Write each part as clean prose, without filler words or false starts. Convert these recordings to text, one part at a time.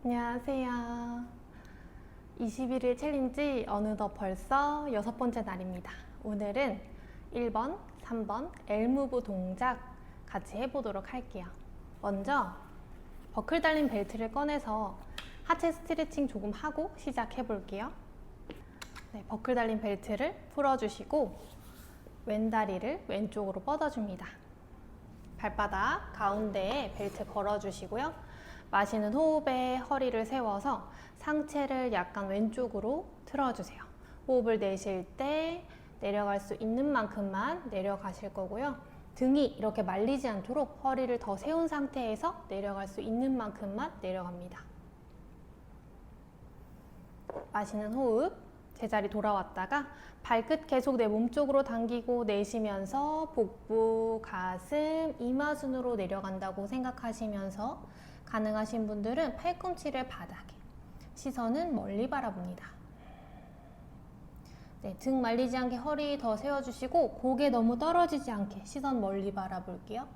안녕하세요. 21일 챌린지 어느덧 벌써 6번째 날입니다. 오늘은 1번, 3번 엘무브 동작 같이 해보도록 할게요. 먼저 버클 달린 벨트를 꺼내서 하체 스트레칭 조금 하고 시작해 볼게요. 네, 버클 달린 벨트를 풀어주시고 왼다리를 왼쪽으로 뻗어줍니다. 발바닥 가운데에 벨트 걸어주시고요. 마시는 호흡에 허리를 세워서 상체를 약간 왼쪽으로 틀어주세요. 호흡을 내쉴 때 내려갈 수 있는 만큼만 내려가실 거고요. 등이 이렇게 말리지 않도록 허리를 더 세운 상태에서 내려갈 수 있는 만큼만 내려갑니다. 마시는 호흡, 제자리 돌아왔다가 발끝 계속 내 몸쪽으로 당기고 내쉬면서 복부, 가슴, 이마순으로 내려간다고 생각하시면서 가능하신 분들은 팔꿈치를 바닥에, 시선은 멀리 바라봅니다. 네, 등 말리지 않게 허리 더 세워주시고 고개 너무 떨어지지 않게 시선 멀리 바라볼게요.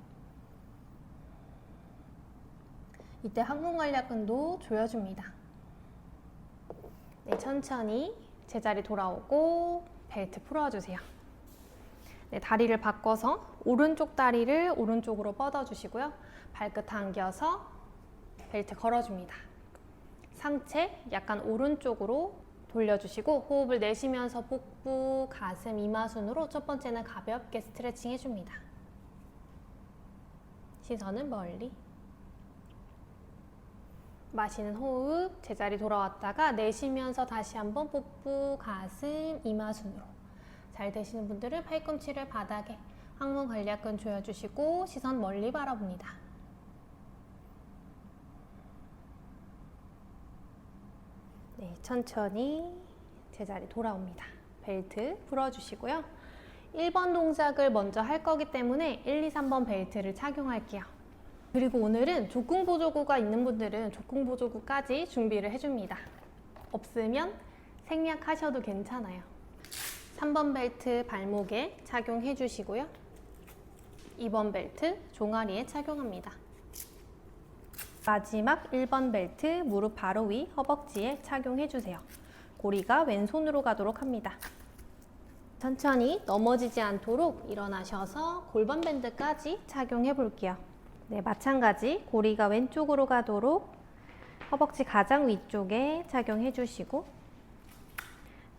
이때 항문관략근도 조여줍니다. 네, 천천히 제자리 돌아오고 벨트 풀어주세요. 네, 다리를 바꿔서 오른쪽 다리를 오른쪽으로 뻗어주시고요. 발끝 당겨서 벨트 걸어줍니다. 상체 약간 오른쪽으로 돌려주시고 호흡을 내쉬면서 복부, 가슴, 이마순으로 첫 번째는 가볍게 스트레칭 해줍니다. 시선은 멀리. 마시는 호흡, 제자리 돌아왔다가 내쉬면서 다시 한번 복부, 가슴, 이마순으로. 잘 되시는 분들은 팔꿈치를 바닥에, 항문관략근 조여주시고 시선 멀리 바라봅니다. 네, 천천히 제자리 돌아옵니다. 벨트 풀어주시고요. 1번 동작을 먼저 할 거기 때문에 1, 2, 3번 벨트를 착용할게요. 그리고 오늘은 족궁보조구가 있는 분들은 족궁보조구까지 준비를 해줍니다. 없으면 생략하셔도 괜찮아요. 3번 벨트 발목에 착용해 주시고요. 2번 벨트 종아리에 착용합니다. 마지막 1번 벨트 무릎 바로 위 허벅지에 착용해 주세요. 고리가 왼손으로 가도록 합니다. 천천히 넘어지지 않도록 일어나셔서 골반 밴드까지 착용해 볼게요. 네, 마찬가지 고리가 왼쪽으로 가도록 허벅지 가장 위쪽에 착용해 주시고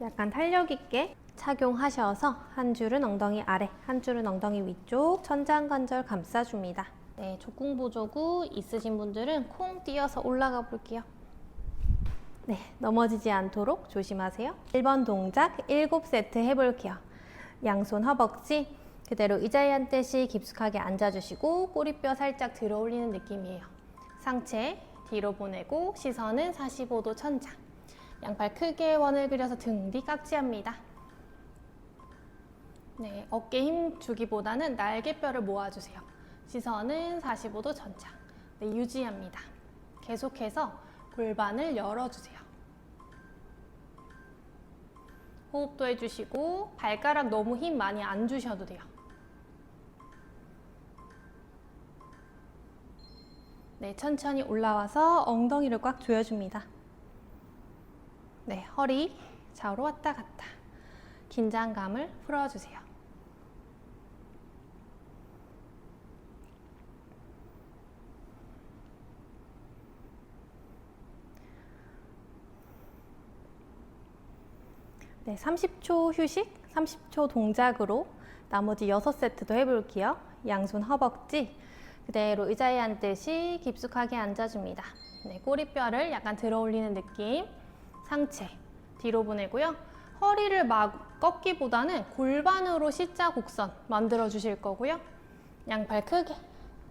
약간 탄력 있게 착용하셔서 한 줄은 엉덩이 아래, 한 줄은 엉덩이 위쪽 천장관절 감싸줍니다. 네, 족궁보조구 있으신 분들은 콩 뛰어서 올라가 볼게요. 네, 넘어지지 않도록 조심하세요. 1번 동작 7세트 해볼게요. 양손 허벅지 그대로 의자에 앉듯이 깊숙하게 앉아주시고 꼬리뼈 살짝 들어 올리는 느낌이에요. 상체 뒤로 보내고 시선은 45도 천장. 양팔 크게 원을 그려서 등 뒤 깍지합니다. 네, 어깨 힘 주기보다는 날개뼈를 모아주세요. 시선은 45도 천장. 네, 유지합니다. 계속해서 골반을 열어주세요. 호흡도 해주시고 발가락 너무 힘 많이 안 주셔도 돼요. 네, 천천히 올라와서 엉덩이를 꽉 조여줍니다. 네, 허리 좌우로 왔다 갔다. 긴장감을 풀어주세요. 네, 30초 휴식, 30초 동작으로 나머지 6세트도 해볼게요. 양손 허벅지 그대로 의자에 앉듯이 깊숙하게 앉아줍니다. 네, 꼬리뼈를 약간 들어 올리는 느낌. 상체 뒤로 보내고요. 허리를 막 꺾기보다는 골반으로 C자 곡선 만들어 주실 거고요. 양팔 크게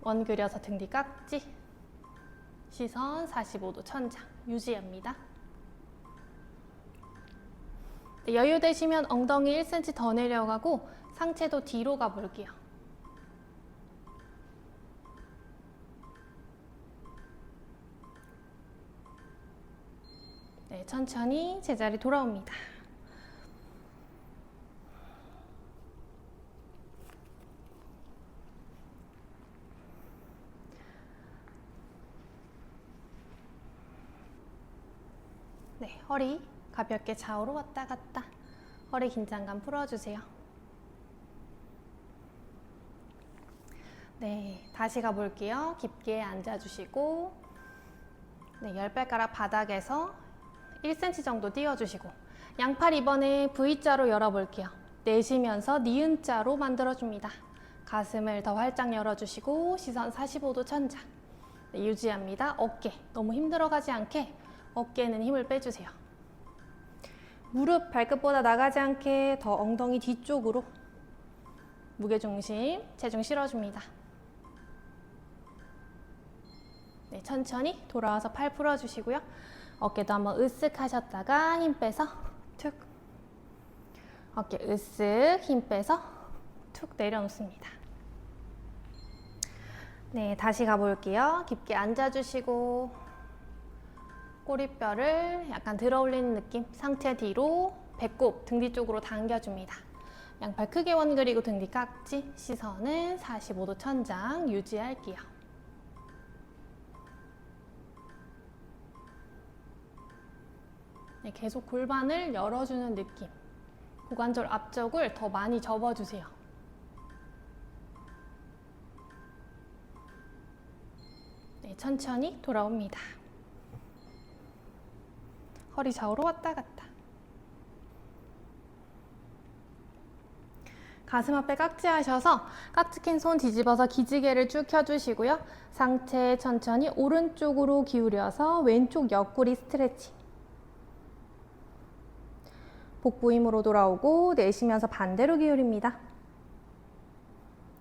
원 그려서 등 뒤 깍지. 시선 45도 천장 유지합니다. 네, 여유 되시면 엉덩이 1cm 더 내려가고 상체도 뒤로 가볼게요. 네, 천천히 제자리 돌아옵니다. 네, 허리 가볍게 좌우로 왔다 갔다. 허리 긴장감 풀어주세요. 네, 다시 가볼게요. 깊게 앉아주시고, 네, 10발가락 바닥에서 1cm 정도 띄워주시고, 양팔 이번에 V자로 열어볼게요. 내쉬면서 니은자로 만들어줍니다. 가슴을 더 활짝 열어주시고, 시선 45도 천장. 네, 유지합니다. 어깨, 너무 힘들어가지 않게 어깨에는 힘을 빼주세요. 무릎 발끝보다 나가지 않게 더 엉덩이 뒤쪽으로 무게중심, 체중 실어줍니다. 네, 천천히 돌아와서 팔 풀어주시고요. 어깨도 한번 으쓱 하셨다가 힘 빼서 툭. 어깨 으쓱 힘 빼서 툭 내려놓습니다. 네, 다시 가볼게요. 깊게 앉아주시고 꼬리뼈를 약간 들어 올리는 느낌. 상체 뒤로 배꼽 등 뒤쪽으로 당겨줍니다. 양팔 크게 원그리고 등 뒤 깍지. 시선은 45도 천장 유지할게요. 네, 계속 골반을 열어주는 느낌. 고관절 앞쪽을 더 많이 접어주세요. 네, 천천히 돌아옵니다. 허리 좌우로 왔다 갔다. 가슴 앞에 깍지 하셔서 깍지 낀 손 뒤집어서 기지개를 쭉 켜주시고요. 상체 천천히 오른쪽으로 기울여서 왼쪽 옆구리 스트레칭. 복부 힘으로 돌아오고 내쉬면서 반대로 기울입니다.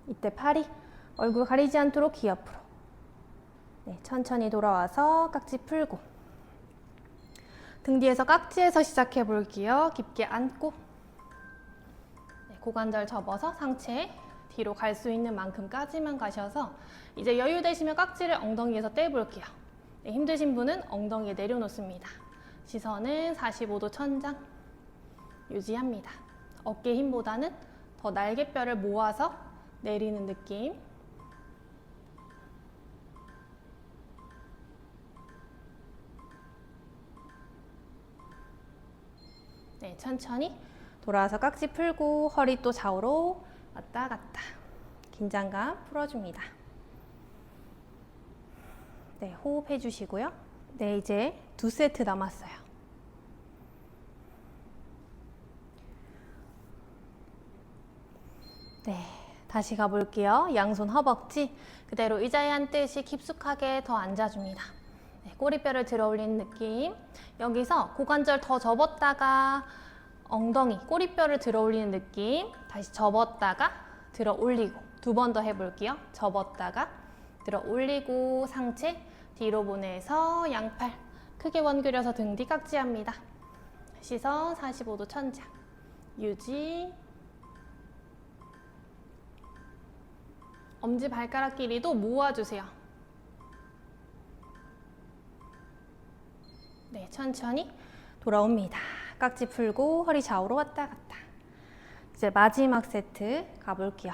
이때 팔이 얼굴 가리지 않도록 귀 옆으로. 네, 천천히 돌아와서 깍지 풀고 등 뒤에서 깍지에서 시작해 볼게요. 깊게 앉고 네, 고관절 접어서 상체 뒤로 갈 수 있는 만큼까지만 가셔서 이제 여유 되시면 깍지를 엉덩이에서 떼볼게요. 네, 힘드신 분은 엉덩이에 내려놓습니다. 시선은 45도 천장 유지합니다. 어깨 힘보다는 더 날개뼈를 모아서 내리는 느낌. 네, 천천히 돌아와서 깍지 풀고 허리 또 좌우로 왔다 갔다. 긴장감 풀어줍니다. 네, 호흡해 주시고요. 네, 이제 2세트 남았어요. 네, 다시 가볼게요. 양손 허벅지 그대로 의자에 앉듯이 깊숙하게 더 앉아줍니다. 네, 꼬리뼈를 들어 올리는 느낌. 여기서 고관절 더 접었다가 엉덩이, 꼬리뼈를 들어 올리는 느낌. 다시 접었다가 들어 올리고 2번 더 해볼게요. 접었다가 들어 올리고 상체 뒤로 보내서 양팔 크게 원그려서 등 뒤 깍지합니다. 시선 45도 천장 유지. 엄지 발가락 길이도 모아주세요. 네, 천천히 돌아옵니다. 깍지 풀고 허리 좌우로 왔다 갔다. 이제 마지막 세트 가볼게요.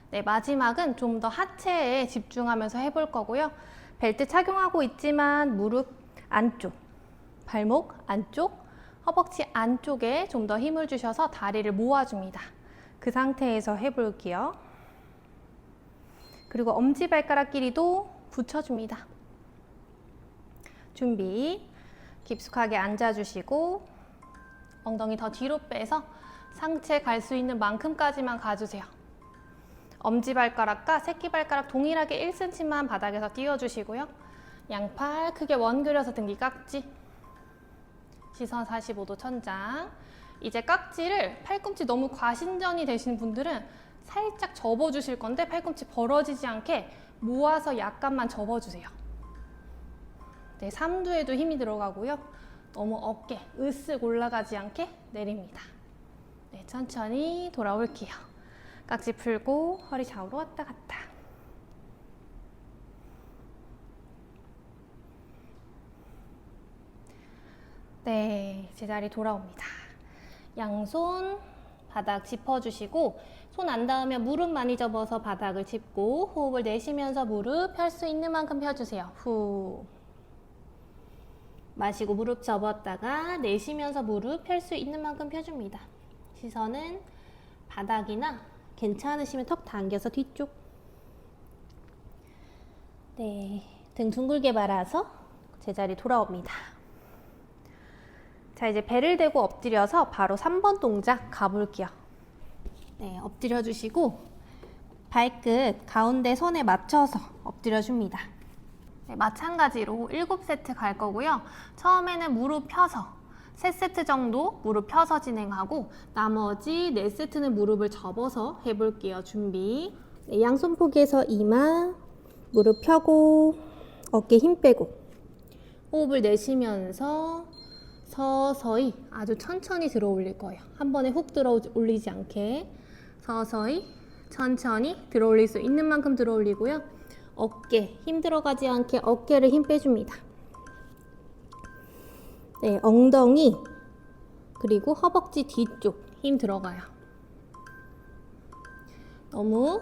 네, 마지막은 좀 더 하체에 집중하면서 해볼 거고요. 벨트 착용하고 있지만 무릎 안쪽, 발목 안쪽, 허벅지 안쪽에 좀 더 힘을 주셔서 다리를 모아줍니다. 그 상태에서 해볼게요. 그리고 엄지발가락 길이도 붙여줍니다. 준비. 깊숙하게 앉아주시고 엉덩이 더 뒤로 빼서 상체 갈 수 있는 만큼까지만 가주세요. 엄지발가락과 새끼발가락 동일하게 1cm만 바닥에서 띄워주시고요. 양팔 크게 원그려서 등 뒤 깍지. 시선 45도 천장. 이제 깍지를 팔꿈치 너무 과신전이 되시는 분들은 살짝 접어주실 건데 팔꿈치 벌어지지 않게 모아서 약간만 접어주세요. 네, 삼두에도 힘이 들어가고요. 너무 어깨 으쓱 올라가지 않게 내립니다. 네, 천천히 돌아올게요. 깍지 풀고 허리 좌우로 왔다 갔다. 네, 제자리 돌아옵니다. 양손 바닥 짚어주시고 손 안 닿으면 무릎 많이 접어서 바닥을 짚고 호흡을 내쉬면서 무릎 펼 수 있는 만큼 펴주세요. 후. 마시고 무릎 접었다가 내쉬면서 무릎 펼 수 있는 만큼 펴줍니다. 시선은 바닥이나 괜찮으시면 턱 당겨서 뒤쪽. 네, 등 둥글게 말아서 제자리 돌아옵니다. 자, 이제 배를 대고 엎드려서 바로 3번 동작 가볼게요. 네, 엎드려 주시고 발끝 가운데 손에 맞춰서 엎드려 줍니다. 네, 마찬가지로 7세트 갈 거고요. 처음에는 무릎 펴서 3세트 정도 무릎 펴서 진행하고 나머지 4세트는 무릎을 접어서 해볼게요. 준비. 네, 양손 포개서 이마, 무릎 펴고 어깨 힘 빼고 호흡을 내쉬면서 서서히 아주 천천히 들어 올릴 거예요. 한 번에 훅 들어 올리지 않게 서서히 천천히 들어 올릴 수 있는 만큼 들어 올리고요. 어깨 힘 들어가지 않게 어깨를 힘 빼줍니다. 네, 엉덩이 그리고 허벅지 뒤쪽 힘 들어가요. 너무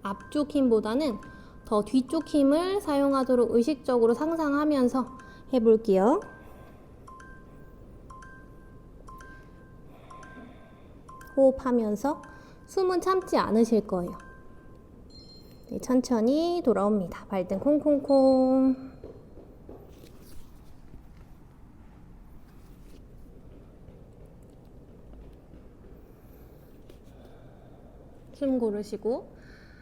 앞쪽 힘보다는 더 뒤쪽 힘을 사용하도록 의식적으로 상상하면서 해볼게요. 호흡하면서 숨은 참지 않으실 거예요. 네, 천천히 돌아옵니다. 발등 콩콩콩. 숨 고르시고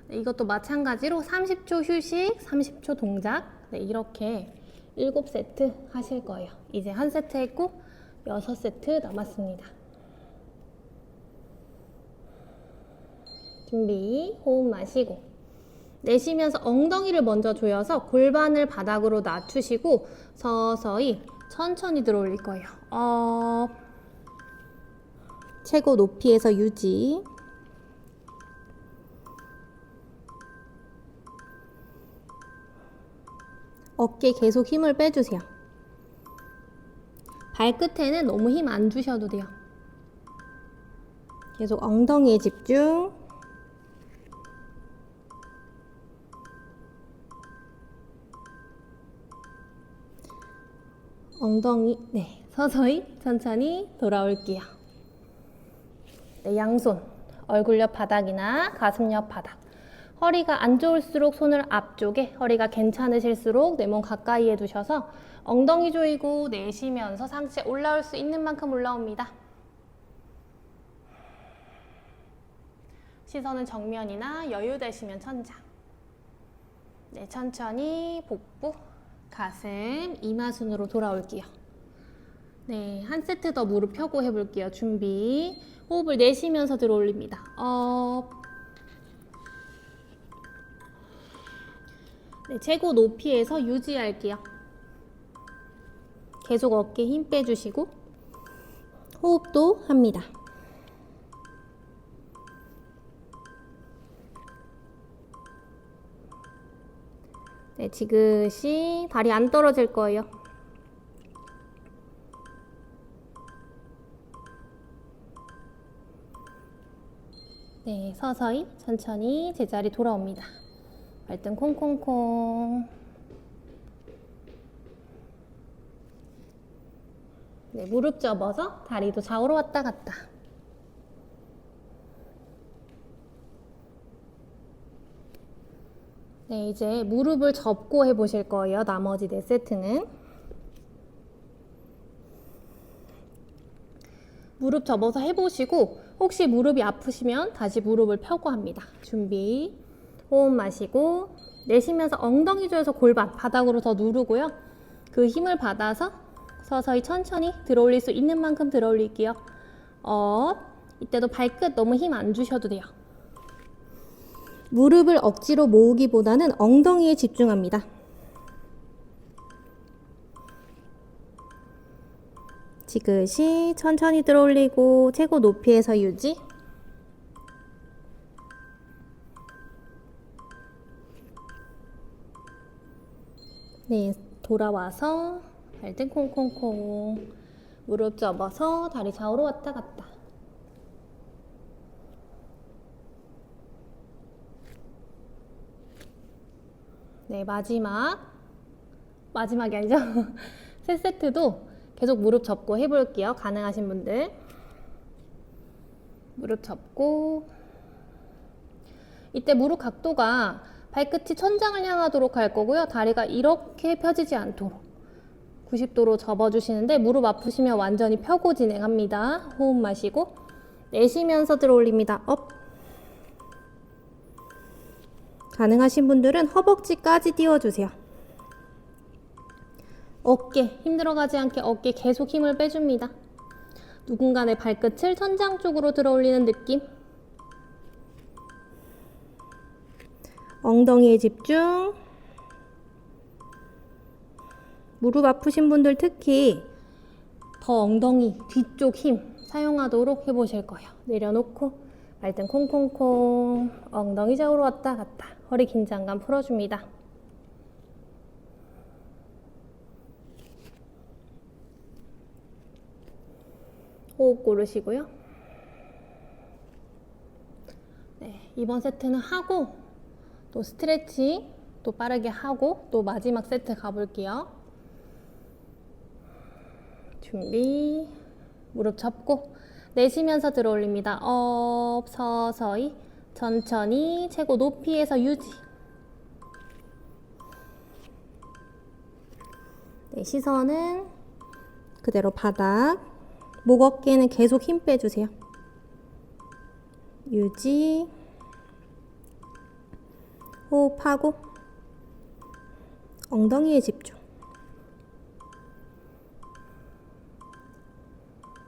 네, 이것도 마찬가지로 30초 휴식, 30초 동작 네, 이렇게 7세트 하실 거예요. 이제 한 세트 했고 6세트 남았습니다. 준비, 호흡 마시고 내쉬면서 엉덩이를 먼저 조여서 골반을 바닥으로 낮추시고 서서히 천천히 들어 올릴 거예요. 최고 높이에서 유지. 어깨 계속 힘을 빼주세요. 발끝에는 너무 힘 안 주셔도 돼요. 계속 엉덩이에 집중. 엉덩이, 네, 서서히 천천히 돌아올게요. 네, 양손, 얼굴 옆 바닥이나 가슴 옆 바닥. 허리가 안 좋을수록 손을 앞쪽에, 허리가 괜찮으실수록 내 몸 가까이에 두셔서 엉덩이 조이고 내쉬면서 상체 올라올 수 있는 만큼 올라옵니다. 시선은 정면이나 여유 되시면 천장. 네, 천천히 복부, 가슴, 이마순으로 돌아올게요. 네, 한 세트 더 무릎 펴고 해볼게요. 준비. 호흡을 내쉬면서 들어 올립니다. 네, 최고 높이에서 유지할게요. 계속 어깨 힘 빼주시고 호흡도 합니다. 네, 지그시 다리 안 떨어질 거예요. 네, 서서히 천천히 제자리 돌아옵니다. 발등 콩콩콩. 네, 무릎 접어서 다리도 좌우로 왔다 갔다. 네, 이제 무릎을 접고 해보실 거예요. 나머지 4세트는. 무릎 접어서 해보시고 혹시 무릎이 아프시면 다시 무릎을 펴고 합니다. 준비. 호흡 마시고 내쉬면서 엉덩이 조여서 골반 바닥으로 더 누르고요. 그 힘을 받아서 서서히 천천히 들어 올릴 수 있는 만큼 들어 올릴게요. 이때도 발끝 너무 힘 안 주셔도 돼요. 무릎을 억지로 모으기보다는 엉덩이에 집중합니다. 지그시 천천히 들어 올리고 최고 높이에서 유지. 네, 돌아와서 발등 콩콩콩. 무릎 접어서 다리 좌우로 왔다 갔다. 네, 마지막이 아니죠? 세 세트도 계속 무릎 접고 해볼게요. 가능하신 분들. 무릎 접고, 이때 무릎 각도가 발끝이 천장을 향하도록 할 거고요. 다리가 이렇게 펴지지 않도록 90도로 접어주시는데, 무릎 아프시면 완전히 펴고 진행합니다. 호흡 마시고 내쉬면서 들어 올립니다. 업. 가능하신 분들은 허벅지까지 띄워주세요. 어깨 힘 들어가지 않게 어깨 계속 힘을 빼줍니다. 누군가의 발끝을 천장 쪽으로 들어 올리는 느낌. 엉덩이에 집중. 무릎 아프신 분들 특히 더 엉덩이 뒤쪽 힘 사용하도록 해보실 거예요. 내려놓고 발등 콩콩콩, 엉덩이 좌우로 왔다 갔다, 허리 긴장감 풀어줍니다. 호흡 고르시고요. 네, 이번 세트는 하고 또 스트레칭 또 빠르게 하고 또 마지막 세트 가볼게요. 준비. 무릎 접고 내쉬면서 들어 올립니다. 업, 서서히 천천히 최고 높이에서 유지. 네, 시선은 그대로 바닥. 목 어깨는 계속 힘 빼주세요. 유지. 호흡하고 엉덩이에 집중.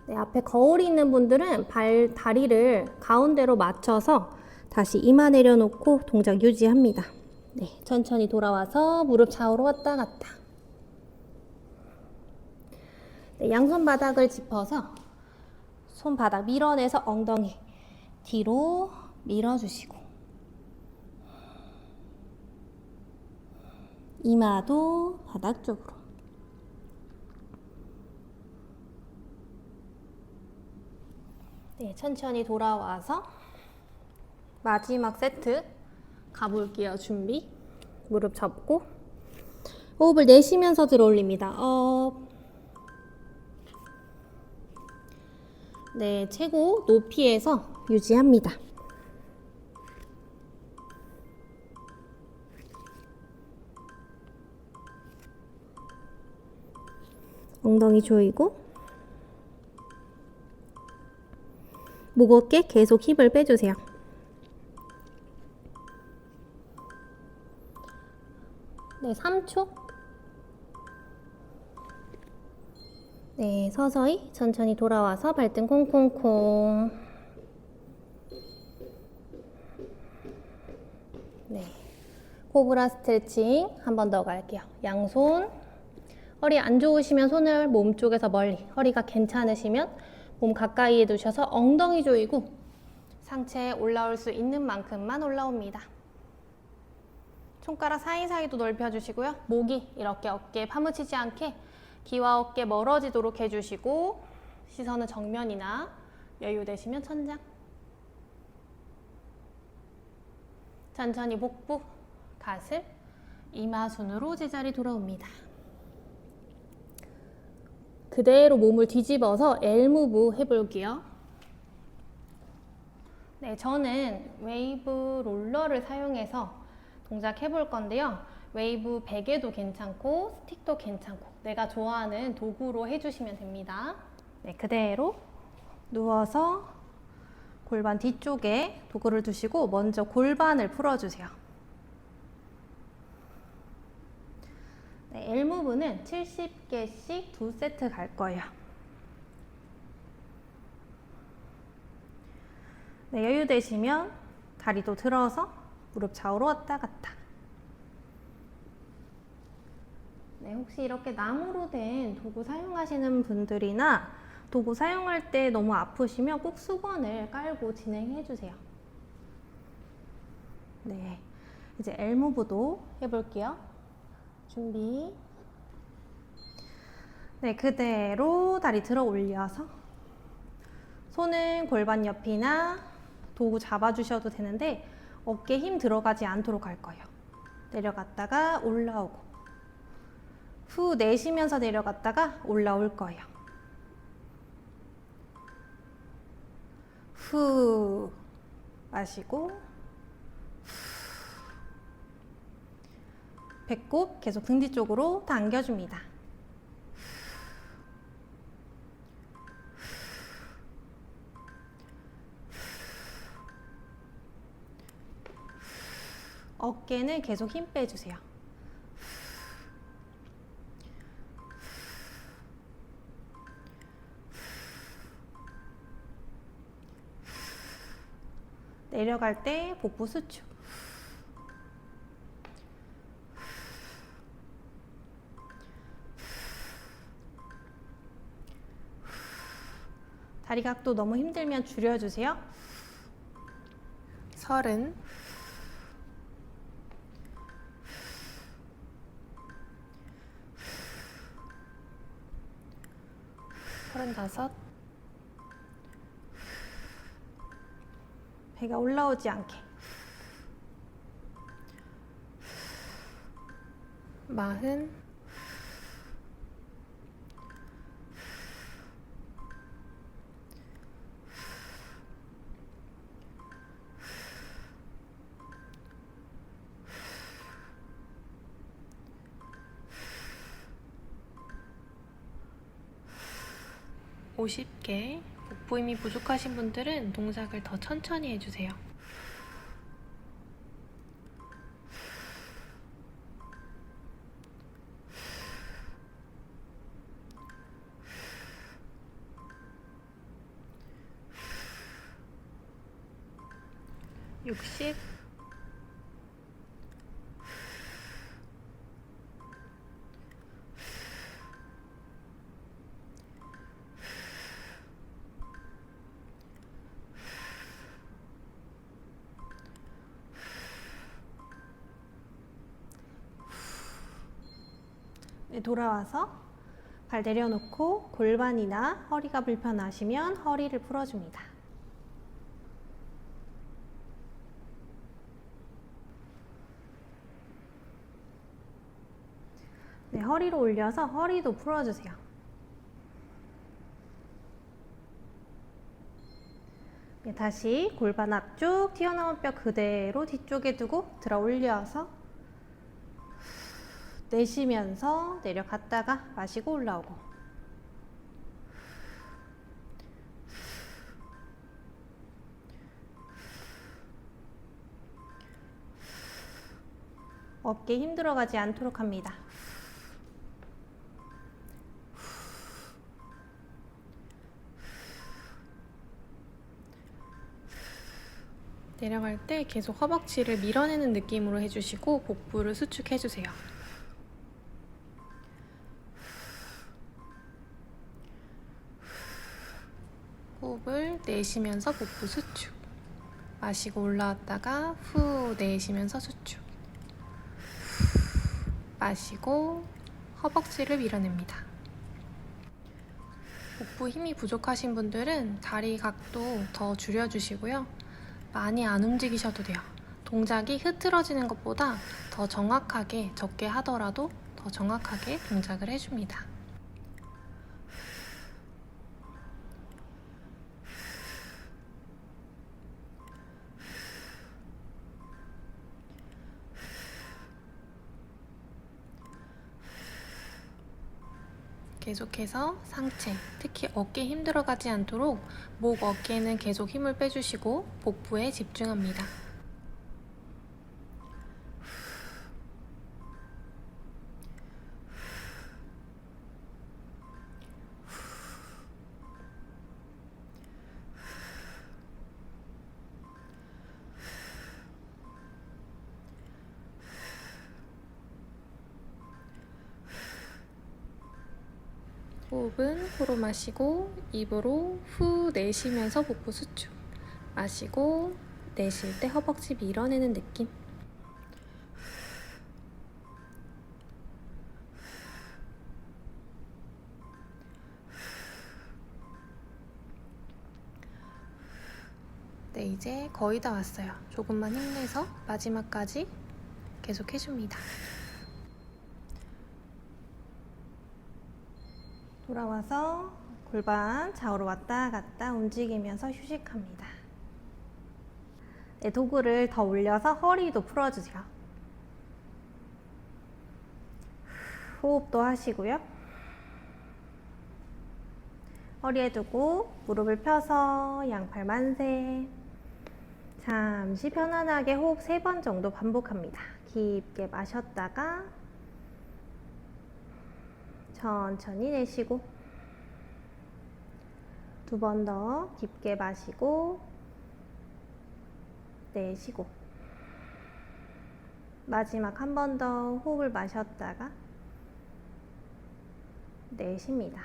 네, 앞에 거울이 있는 분들은 다리를 가운데로 맞춰서 다시 이마 내려놓고 동작 유지합니다. 네, 천천히 돌아와서 무릎 좌우로 왔다 갔다. 네, 양손 바닥을 짚어서 손바닥 밀어내서 엉덩이 뒤로 밀어주시고, 이마도 바닥 쪽으로. 네, 천천히 돌아와서 마지막 세트 가볼게요. 준비. 무릎 접고 호흡을 내쉬면서 들어 올립니다. 업. 네, 최고 높이에서 유지합니다. 엉덩이 조이고 목 어깨 계속 힘을 빼주세요. 네, 3초. 네, 서서히 천천히 돌아와서 발등 콩콩콩. 네, 코브라 스트레칭 한 번 더 갈게요. 양손. 허리 안 좋으시면 손을 몸 쪽에서 멀리, 허리가 괜찮으시면 몸 가까이에 두셔서 엉덩이 조이고 상체에 올라올 수 있는 만큼만 올라옵니다. 손가락 사이사이도 넓혀주시고요. 목이 이렇게 어깨에 파묻히지 않게 귀와 어깨 멀어지도록 해주시고, 시선은 정면이나 여유 되시면 천장. 천천히 복부, 가슴, 이마순으로 제자리 돌아옵니다. 그대로 몸을 뒤집어서 L무브 해볼게요. 네, 저는 웨이브 롤러를 사용해서 동작 해볼 건데요. 웨이브 베개도 괜찮고 스틱도 괜찮고 내가 좋아하는 도구로 해주시면 됩니다. 네, 그대로 누워서 골반 뒤쪽에 도구를 두시고 먼저 골반을 풀어주세요. 네, L무브는 70개씩 2세트 갈 거예요. 네, 여유 되시면 다리도 들어서 무릎 좌우로 왔다 갔다. 네, 혹시 이렇게 나무로 된 도구 사용하시는 분들이나 도구 사용할 때 너무 아프시면 꼭 수건을 깔고 진행해 주세요. 네, 이제 L무브도 해볼게요. 준비. 네, 그대로 다리 들어 올려서 손은 골반 옆이나 도구 잡아주셔도 되는데 어깨 힘 들어가지 않도록 할 거예요. 내려갔다가 올라오고, 후 내쉬면서 내려갔다가 올라올 거예요. 후 마시고, 배꼽 계속 등 뒤쪽으로 당겨줍니다. 어깨는 계속 힘 빼주세요. 내려갈 때 복부 수축. 다리 각도 너무 힘들면 줄여주세요. 30, 35, 배가 올라오지 않게, 40, 50개. 복부 힘이 부족하신 분들은 동작을 더 천천히 해주세요. (60) 네, 돌아와서 발 내려놓고 골반이나 허리가 불편하시면 허리를 풀어줍니다. 네, 허리로 올려서 허리도 풀어주세요. 네, 다시 골반 앞쪽 튀어나온 뼈 그대로 뒤쪽에 두고 들어 올려서 내쉬면서 내려갔다가 마시고 올라오고, 어깨 힘 들어가지 않도록 합니다. 내려갈 때 계속 허벅지를 밀어내는 느낌으로 해주시고 복부를 수축해주세요. 호흡을 내쉬면서 복부 수축, 마시고 올라왔다가 후 내쉬면서 수축, 마시고 허벅지를 밀어냅니다. 복부 힘이 부족하신 분들은 다리 각도 더 줄여주시고요. 많이 안 움직이셔도 돼요. 동작이 흐트러지는 것보다 더 정확하게, 적게 하더라도 더 정확하게 동작을 해줍니다. 계속해서 상체, 특히 어깨 힘 들어가지 않도록 목, 어깨는 계속 힘을 빼주시고 복부에 집중합니다. 호흡은 코로 마시고 입으로 후 내쉬면서 복부 수축, 마시고 내쉴 때 허벅지 밀어내는 느낌. 네, 이제 거의 다 왔어요. 조금만 힘내서 마지막까지 계속 해줍니다. 돌아와서 골반 좌우로 왔다 갔다 움직이면서 휴식합니다. 네, 도구를 더 올려서 허리도 풀어주세요. 호흡도 하시고요. 허리에 두고 무릎을 펴서 양팔 만세. 잠시 편안하게 호흡 3번 정도 반복합니다. 깊게 마셨다가 천천히 내쉬고 2번 더 깊게 마시고 내쉬고 마지막 한 번 더 호흡을 마셨다가 내쉽니다.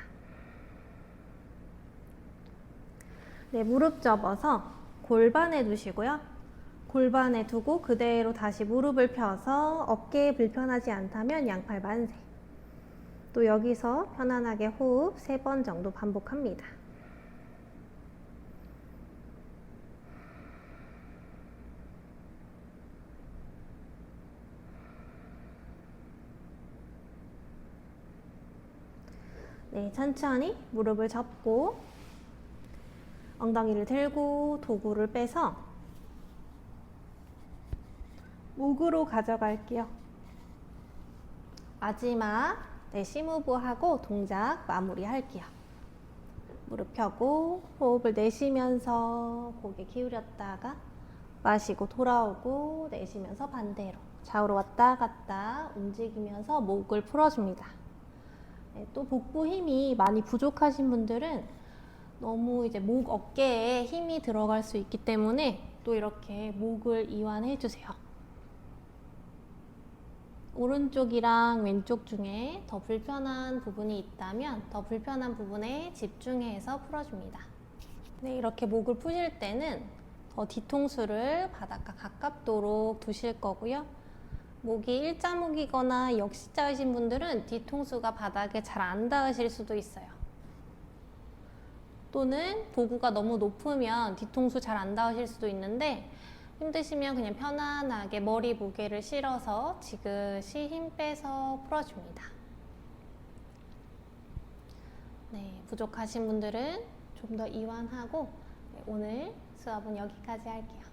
네, 무릎 접어서 골반에 두시고요. 골반에 두고 그대로 다시 무릎을 펴서 어깨에 불편하지 않다면 양팔 만세. 또 여기서 편안하게 호흡 3번 정도 반복합니다. 네, 천천히 무릎을 접고 엉덩이를 들고 도구를 빼서 목으로 가져갈게요. 마지막 심무브하고 동작 마무리할게요. 무릎 펴고 호흡을 내쉬면서 고개 기울였다가 마시고 돌아오고 내쉬면서 반대로 좌우로 왔다 갔다 움직이면서 목을 풀어줍니다. 네, 또 복부 힘이 많이 부족하신 분들은 너무 이제 목, 어깨에 힘이 들어갈 수 있기 때문에 또 이렇게 목을 이완해 주세요. 오른쪽이랑 왼쪽 중에 더 불편한 부분이 있다면 더 불편한 부분에 집중해서 풀어줍니다. 네, 이렇게 목을 푸실 때는 더 뒤통수를 바닥과 가깝도록 두실 거고요. 목이 일자목이거나 역시자이신 분들은 뒤통수가 바닥에 잘 안 닿으실 수도 있어요. 또는 도구가 너무 높으면 뒤통수 잘 안 닿으실 수도 있는데 힘드시면 그냥 편안하게 머리 무게를 실어서 지그시 힘 빼서 풀어줍니다. 네, 부족하신 분들은 좀 더 이완하고 오늘 수업은 여기까지 할게요.